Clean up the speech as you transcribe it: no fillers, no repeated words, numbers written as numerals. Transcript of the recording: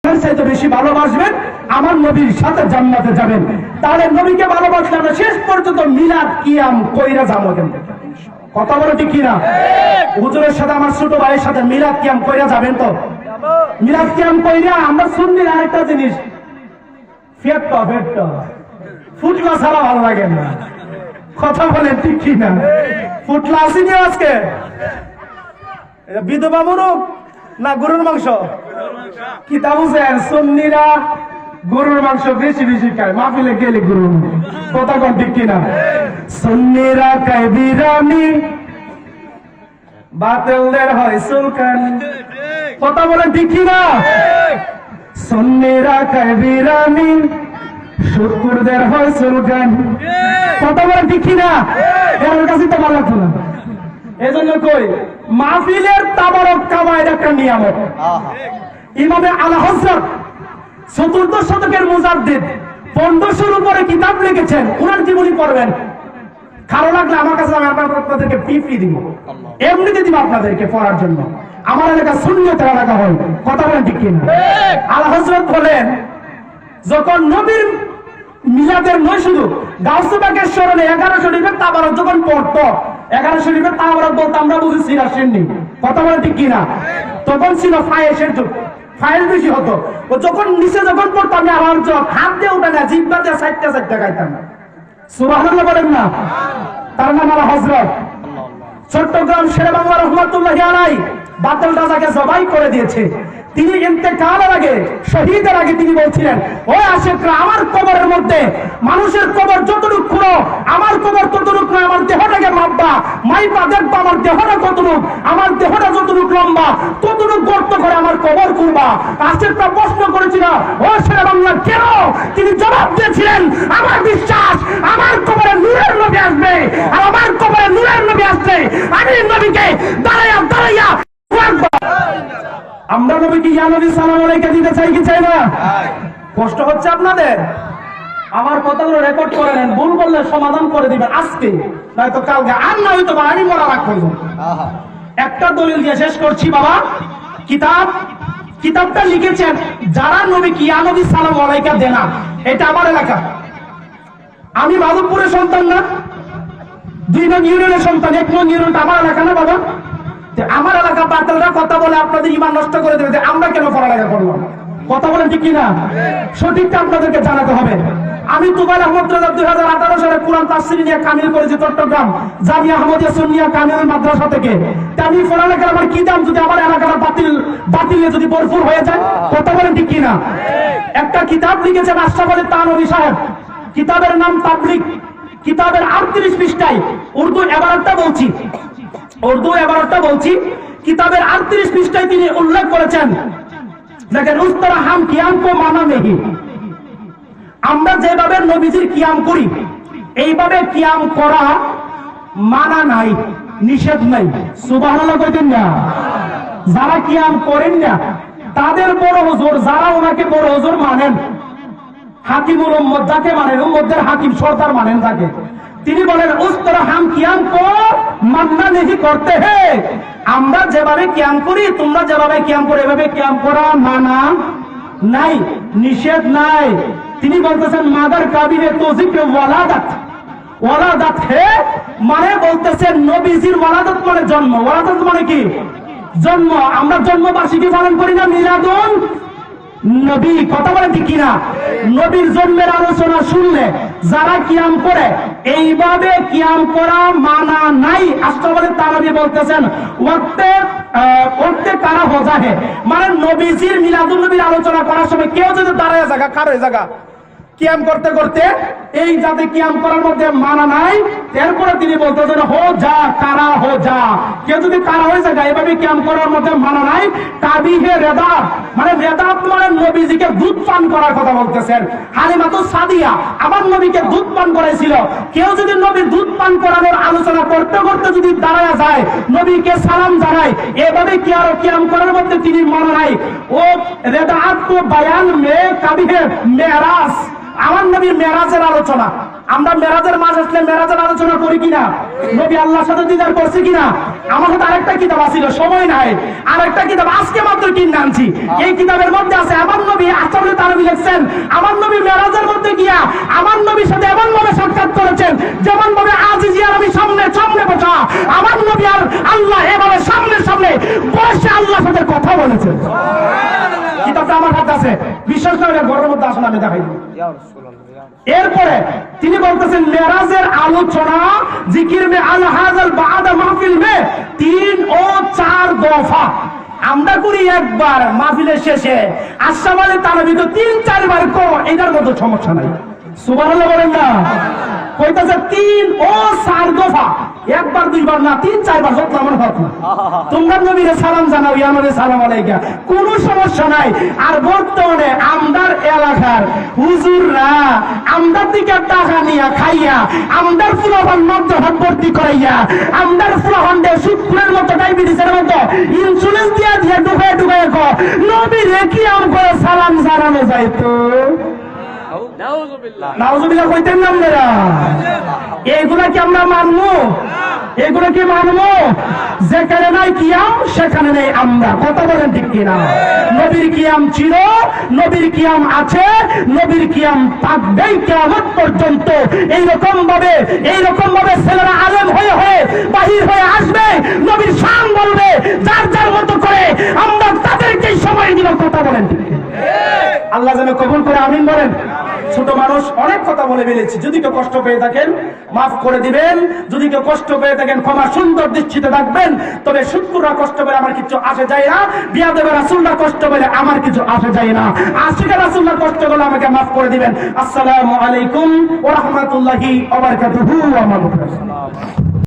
চাইতে বেশি ভালোবাসবেন, আমার নবীর সাথে জান্নাতে যাবেন। তাহলে নবীকে ভালোবাসলে আমরা শেষ পর্যন্ত মিলাদ কিয়াম কইরা যাবো। কিন্তু কথা বলে ঠিক কিনা? হুজুরের সাথে আমার ছোট ভাইয়ের সাথে মিলাদ কিয়াম কইরা যাবেন তো? মিলাদ কিয়াম কইরা আমরা সুন্নির আরেকটা জিনিস ফুটলা ছাড়া ভালো লাগে না। কথা বলেন ঠিক কিনা? ফুটলা আসেনি আজকে? বিধবা মুরগ না গরুর মাংস? কি তা বুঝেন? সুন্নিরা গরুর মাংস বেশি বেশি খায়, মাহফিলে গেলে গরুর। কথা কোন ঠিক কিনা? সুন্নিরা খায় বিরিয়ানি, বাতিলদের হয় সুলকানি। কথা বলেন ঠিক কিনা? সুন্নিরা খায় বিরিয়ানি, শুকুরদের হয় সুলকানি। কথা বলেন ঠিক কিনা? এর কাছে তো ভালো লাগতো না। এজন্য কই মাহফিলের তাবারক কামায়ের একটা নিয়ামত। ইমামে আলা হযরত চতুর্দশ শতকের মুজাদ্দিদ 1500-র উপরে কিতাব লিখেছেন, ওনার জীবনী পড়বেন। ভালো লাগলে আমার কাছে আমি আপনাদেরকে ফ্রি দিব, এমনিতে দিব আপনাদেরকে পড়ার জন্য। আমার এলাকা সুন্নিয়তের এলাকা হয়। কথা বলেন ঠিক কিনা? আলা হযরত বলেন, যখন নবীর মিলাদের নয় শুধু গাউসে পাকের স্মরণে 11 শরীফের তাবারক যখন পড়তো, 11 শরীফের তাবারক বলতে আমরা বুঝি সিরাশের নি। কথা বলেন ঠিক কিনা? তখন ছিল ফায়েসের যুগ, ফাইল বেশি হতো। ও যখন নিচে যখন পড়তো আমি আমার হাত দিয়ে উঠে না, জিব্বা দিয়ে সাইডটা সাইডটা গাইতাম না। সুবহানাল্লাহ বলেন না? তার নাম আলা হযরত। চট্টগ্রাম শেরেবাংলা রহমাতুল্লাহি আলাইহি বাতিল রাজাকে জবাই করে দিয়েছে। তিনি ইন্তেকালের আগে, শহীদের আগে তিনি বলছিলেন, ও আশিকরা, আমার কবরের মধ্যে মানুষের কবর যতটুকু খুঁড়ো, আমার কবর ততটুকু নয়। আমার দেহটাকে মাপবা, মাইপা দেখবা আমার দেহটা কতটুকু, আমার দেহটা যতটুকু লম্বা ততটুকু গর্ত করে আমার কবর খুঁড়বা। আশিকরা প্রশ্ন করেছিল, ও শেরেবাংলা কেন? তিনি জবাব দিয়েছিলেন, আমার বিশ্বাস আমার কবরে নূরের নবী আসবে, আর আমার কবরে নূরের নবী আসলে আমি নবীকে দাঁড়াইয়া দাঁড়াইয়া আমরা নবীকে ইয়া নবী সালাম আলাইকা দিতে চাই কি চাই না? কষ্ট হচ্ছে আপনাদের? আমার কথাগুলো রেকর্ড করে নেন, ভুল বললে সমাধান করে দিবেন আজকে, নয়তো কালকে, আর না হয়তো আমি মরা রাখবো। একটা দলিল দিয়ে শেষ করছি বাবা। কিতাবটা লিখেছেন যারা নবীকে ইয়া নবী সালাম আলাইকা দেনা। এটা আমার এলাকা, আমি মাধবপুরের সন্তান না, 2 নং ইউনিয়নের সন্তান। 1 নং ইউনিয়নটা আমার এলাকা না বাবা? আমার এলাকা বাতিলরা কথা বলে আপনাদের ঈমান নষ্ট করে দেবে, আমরা কেন পড়ালেখা করলাম? কথা বলেন ঠিক কিনা? সঠিকটা আপনাদেরকে জানাতে হবে। আমি তুবাইল আহমদ রাজা 2018 সালে কোরআন তাফসীর নিয়ে কামিল করেছি চট্টগ্রাম জামিয়া আহমদিয়া সুন্নিয়া কামিল মাদ্রাসা থেকে। আমি পড়ালেখার আমার কি দাম যদি আমার এলাকাটা বাতিলে যদি ভরপুর হয়ে যায়? কথা বলেন ঠিক কিনা? একটা কিতাব লিখেছেন আশরাফ আলী তানভী সাহেব, কিতাবের নাম তাবলিগ। কিতাবের 38 পৃষ্ঠায় উর্দু এবারটা বলছি, কিতাবের 38 পৃষ্ঠায় তিনি উল্লেখ করেছেন, দেখেন, উস্তরা হাম কিয়াম কো মানা নেহি। আমরা যেভাবে নবীজির কিয়াম করি এইভাবে কিয়াম করা মানা নাই, নিষেধ নাই। সুবহানাল্লাহ কইতেন না? যারা কিয়াম করেন না তাদের বড় হুজুর, যারা ওনাকে বড় হুজুর মানেন, হাকিমুল উম্মত যাকে মানেন, উম্মতের হাকিম সরদার মানেন তাকে, তিনি বলেন উস্তরা হাম কিয়াম কো মাননা নেহি করতে হে। আমরা যেভাবে কিয়াম করি, তোমরা যেভাবে কিয়াম করো এভাবে কিয়াম করা মানা নাই, নিষেধ নাই। তিনি বলতেছেন মাদার কাবিরে তৌজিকে ওয়ালাদাত হে, মানে বলতেছেন নবীজির ওয়ালাদাত মানে জন্ম। ওয়ালাদাত মানে কি? জন্ম। আমরা জন্মবার্ষিকী পালন করি না, মিলাদুন নবী। কথা বলেন ঠিক কিনা? নবীর জন্মের আলোচনা শুনলে যারা কিয়াম করে এইভাবে কিয়াম করা মানা নাই। আশরাফ আলী তানভী বলতেছেন ওয়াক্তে কারা হোজা হে, মানে নবীজির মিলাদুন নবীর আলোচনা করার সময় কেউ যদি দাঁড়ায় জায়গা খাড়ে জায়গা কিয়াম করতে করতে এই জাতি কিয়াম করার মধ্যে মানা নাই। এরপরে তিনি বলতেছেন হো যা কারা হো যা, কেউ যদি কারা হয়ে যায় এভাবে কিয়াম করার মধ্যে মানা নাই। তাবিহে রেদাত, মানে রেদাত মানে নবীজিকে দুধ পান করার কথা বলতেছেন। হালিমাতুস সাদিয়া আমার নবীকে দুধ পান করাইছিল। কেউ যদি নবীর দুধ পান করানোর আলোচনা করতে করতে যদি দাঁড়ায় যায়, নবীকে সালাম জানায়, এভাবে কিয়াম করার মধ্যে তিনি মানা নাই। ও রেদাত কো বয়ান মে কাবিহে মেরাজ, আমার নবীর মেরাজের আলোচনা আমরা মেরাজের মাস আসলে মেরাজের আলোচনা করি কিনা, নবী আল্লাহর সাথে দিদার করছি কিনা। আমার হাতে আরেকটা কিতাব আছিল, সময় নাই, আরেকটা কিতাব আজকে মাত্র কিনে আনছি। এই কিতাবের মধ্যে আছে আমার নবী আসলে তানবী লিখছেন, আমার নবী মেরাজের মধ্যে গিয়া আমার নবীর সাথে এমন ভাবে সাক্ষাৎ করেছেন যেমন ভাবে আজ জিয়ার আমি সামনে সামনে বসা, আমার নবী আর আল্লাহ এভাবে সামনে সামনে বসে আল্লাহর সাথে কথা বলেছেন। কিতাবটা আমার হাতে আছে, বিশ্বাস করেন ঘরের মধ্যে আসলে আমি দেখাই দিই। এরপরে তিনি বলতেছেন মেরাজের আলোচনা জিকির মে আল হাজাল বাদা মাহফিল মে 3 ও 4 দফা আমরা করি একবার মাহফিলের শেষে। আশরাফ আলী থানভী তো 3-4 বার করো, এটার মতো সমস্যা নাই। সুবহানাল্লাহ বলেন না? কইতাছে 3 ও 4 দফা, একবার দুইবার না, 3-4 বার যত আমার হক না। তোমরা নবীরে সালাম জানাও, ইয়া নবী সালাম আলাইকা, কোনো সমস্যা নাই। আর বর্তমানে আমদার এলাকার হুজুররা আমদার দিকে টাকা নিয়া খাইয়া আমদার ফুলাফান মাদ্রাসা ভর্তি করাইয়া আমদার ফুলাফানদের শুক্রের মতো ডায়াবেটিসের মতো ইনসুলিন দিয়া দিয়া ঢুকায় ঢুকায় নবীরে কি আমকে সালাম জানানো যাইতো? নাউজুবিল্লাহ কইতেন না আপনারা? এইগুলা কি আমরা মানবো? এগুলো কি মানবো? যেখানে নাই কিয়াম সেখানে নেই আমরা, কথা বলেন ঠিক কিনা? নবীর কিয়াম ছিল, নবীর কিয়াম আছে, নবীর কিয়াম থাকবেই কিয়ামত পর্যন্ত। এইরকম ভাবে ছেলেরা আলেম হয়ে হয়ে বাহির হয়ে আসবে, নবীর শান বলবে, যার যার মতো করে আমরা তাদেরকেই সময় দিব, কথা বলেন ঠিক কিনা? আল্লাহ যেন কবুল করে, আমিন বলেন। ছোট মানুষ অনেক কথা বলে ফেলেছি, যদি কেউ কষ্ট পেয়ে থাকেন মাফ করে দিবেন, যদি কেউ কষ্ট পেয়ে থাকেন ক্ষমা সুন্দর দৃষ্টিতে থাকবেন। তবে শুক্ররা কষ্ট পেলে আমার কিছু আসে যায় না, বিয়াদবে রাসূলরা কষ্ট পেলে আমার কিছু আসে যায় না। আশিকে রাসূলরা কষ্ট পেলে আমাকে মাফ করে দিবেন। আসসালামু আলাইকুম ওয়া রাহমাতুল্লাহি ওয়া বারাকাতুহু।